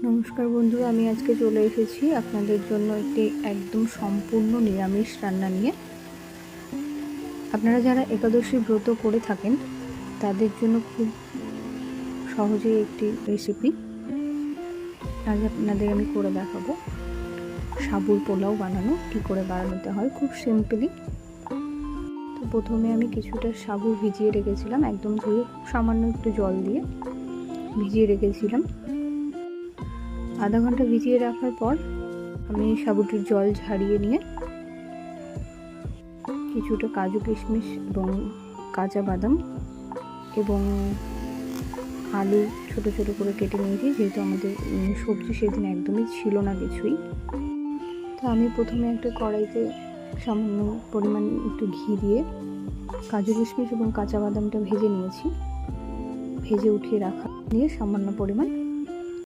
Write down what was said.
নমস্কার বন্ধুরা, আমি আজকে চলে এসেছি আপনাদের জন্য একটি একদম সম্পূর্ণ নিরামিষ রান্না নিয়ে। আপনারা যারা একাদশী ব্রত করে থাকেন তাদের জন্য খুব সহজেই একটি রেসিপি আজ আপনাদের আমি করে দেখাবো। সাবুর পোলাও বানানো কী করে বানাতে হয় খুব সিম্পলি। তো প্রথমে আমি কিছুটা সাবু ভিজিয়ে রেখেছিলাম, একদম ধুয়ে খুব সামান্য একটু জল দিয়ে ভিজিয়ে রেখেছিলাম। আধা ঘন্টা ভিজিয়ে রাখার পর আমি সাবুটির জল ঝাড়িয়ে নিয়ে কিছুটা কাজু কিশমিশ এবং কাঁচা বাদাম এবং আলু ছোট ছোট করে কেটে নিয়েছি, যেহেতু আমাদের সবজি সেদিন একদমই ছিল না কিছুই। তো আমি প্রথমে একটা কড়াইতে সামান্য পরিমাণ একটু ঘি দিয়ে কাজু কিশমিশ এবং কাঁচা বাদামটা ভেজে নিয়েছি। ভেজে উঠিয়ে রাখা নিয়ে সামান্য পরিমাণ